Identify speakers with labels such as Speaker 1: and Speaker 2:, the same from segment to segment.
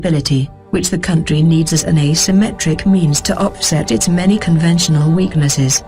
Speaker 1: ability, which the country needs as an asymmetric means to offset its many conventional weaknesses.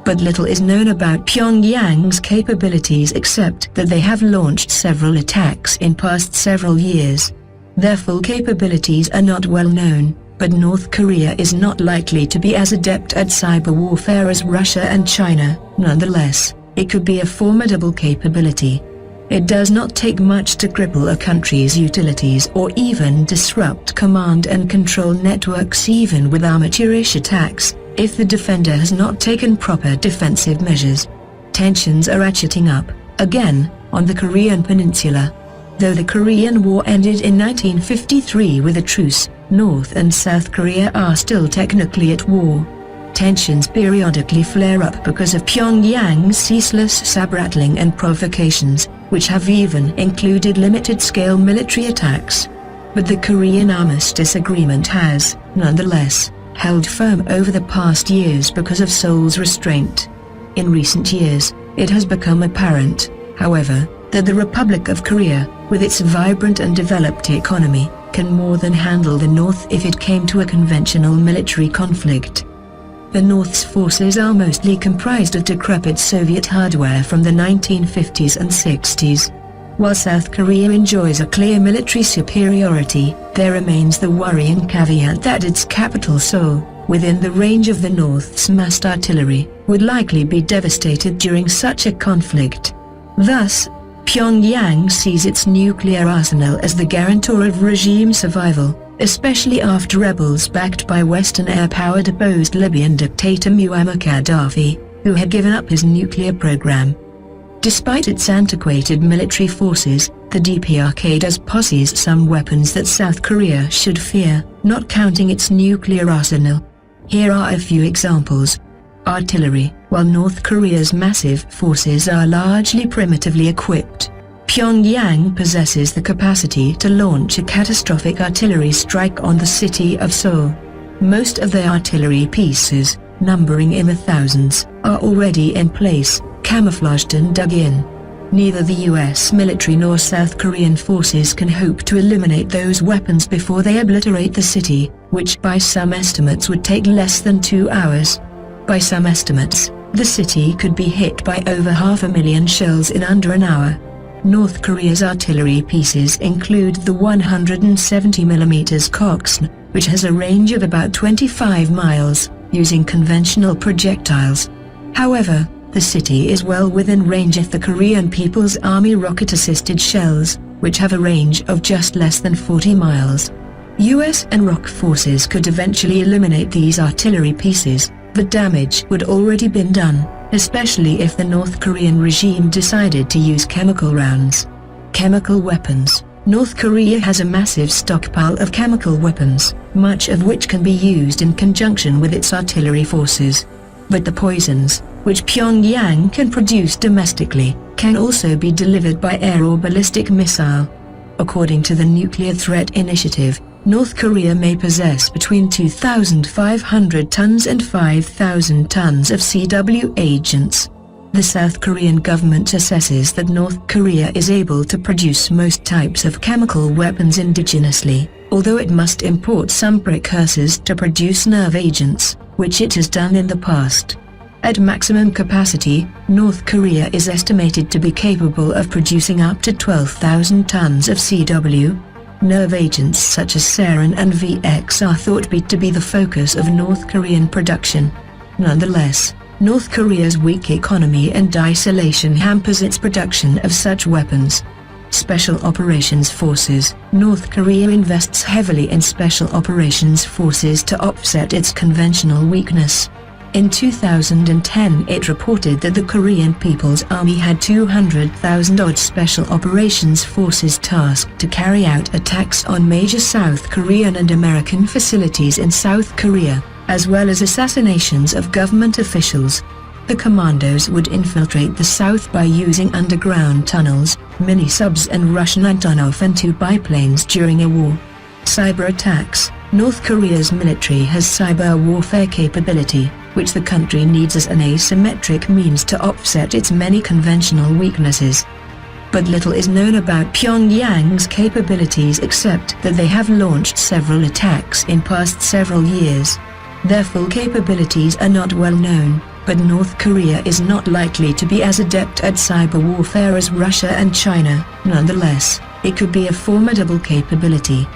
Speaker 1: But little is known about Pyongyang's capabilities except that they have launched several attacks in past several years. Their full capabilities are not well known, but North Korea is not likely to be as adept at cyber warfare as Russia and China. Nonetheless, it could be a formidable capability. It does not take much to cripple a country's utilities or even disrupt command and control networks even with amateurish attacks, if the defender has not taken proper defensive measures. Tensions are ratcheting up, again, on the Korean peninsula. Though the Korean War ended in 1953 with a truce, North and South Korea are still technically at war. Tensions periodically flare up because of Pyongyang's ceaseless saber-rattling and provocations, which have even included limited-scale military attacks. But the Korean Armistice Agreement has, nonetheless, held firm over the past years because of Seoul's restraint. In recent years, it has become apparent, however, that the Republic of Korea, with its vibrant and developed economy, can more than handle the North if it came to a conventional military conflict. The North's forces are mostly comprised of decrepit Soviet hardware from the 1950s and 60s. While South Korea enjoys a clear military superiority, there remains the worrying caveat that its capital Seoul, within the range of the North's massed artillery, would likely be devastated during such a conflict. Thus, Pyongyang sees its nuclear arsenal as the guarantor of regime survival, especially after rebels backed by Western air-power deposed Libyan dictator Muammar Gaddafi, who had given up his nuclear program. Despite its antiquated military forces, the DPRK does possess some weapons that South Korea should fear, not counting its nuclear arsenal. Here are a few examples. Artillery. While North Korea's massive forces are largely primitively equipped, Pyongyang possesses the capacity to launch a catastrophic artillery strike on the city of Seoul. Most of their artillery pieces, numbering in the thousands, are already in place, camouflaged and dug in. Neither the US military nor South Korean forces can hope to eliminate those weapons before they obliterate the city, which by some estimates would take less than 2 hours. By some estimates, the city could be hit by over 500,000 shells in under an hour. North Korea's artillery pieces include the 170mm Coxsone, which has a range of about 25 miles, using conventional projectiles. However, the city is well within range of the Korean People's Army rocket-assisted shells, which have a range of just less than 40 miles. US and ROK forces could eventually eliminate these artillery pieces, but damage would already been done, especially if the North Korean regime decided to use chemical rounds. Chemical weapons. North Korea has a massive stockpile of chemical weapons, much of which can be used in conjunction with its artillery forces. But the poisons, which Pyongyang can produce domestically, can also be delivered by air or ballistic missile. According to the Nuclear Threat Initiative, North Korea may possess between 2,500 tons and 5,000 tons of CW agents. The South Korean government assesses that North Korea is able to produce most types of chemical weapons indigenously, although it must import some precursors to produce nerve agents, which it has done in the past. At maximum capacity, North Korea is estimated to be capable of producing up to 12,000 tons of CW. Nerve agents such as sarin and VX are thought to be the focus of North Korean production. Nonetheless, North Korea's weak economy and isolation hampers its production of such weapons. Special Operations Forces. North Korea invests heavily in Special Operations Forces to offset its conventional weakness. In 2010 it reported that the Korean People's Army had 200,000-odd Special Operations Forces tasked to carry out attacks on major South Korean and American facilities in South Korea, as well as assassinations of government officials. The commandos would infiltrate the South by using underground tunnels, mini-subs and Russian Antonov An-2 biplanes during a war. Cyber attacks. North Korea's military has cyber warfare capability, which the country needs as an asymmetric means to offset its many conventional weaknesses. But little is known about Pyongyang's capabilities except that they have launched several attacks in past several years. Their full capabilities are not well known, but North Korea is not likely to be as adept at cyber warfare as Russia and China. Nonetheless, it could be a formidable capability.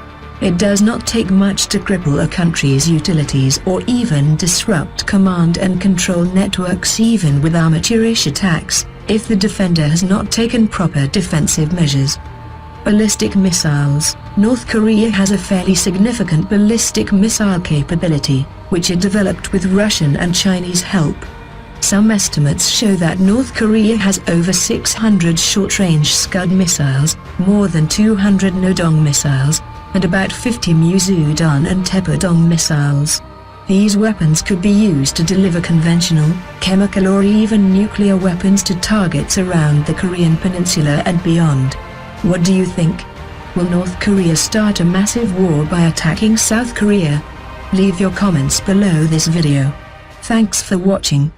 Speaker 1: It does not take much to cripple a country's utilities or even disrupt command and control networks even with amateurish attacks, if the defender has not taken proper defensive measures. Ballistic missiles. North Korea has a fairly significant ballistic missile capability, which it developed with Russian and Chinese help. Some estimates show that North Korea has over 600 short-range Scud missiles, more than 200 Nodong missiles, and about 50 Musudan and Taepodong missiles. These weapons could be used to deliver conventional, chemical or even nuclear weapons to targets around the Korean peninsula and beyond. What do you think? Will North Korea start a massive war by attacking South Korea? Leave your comments below this video. Thanks for watching.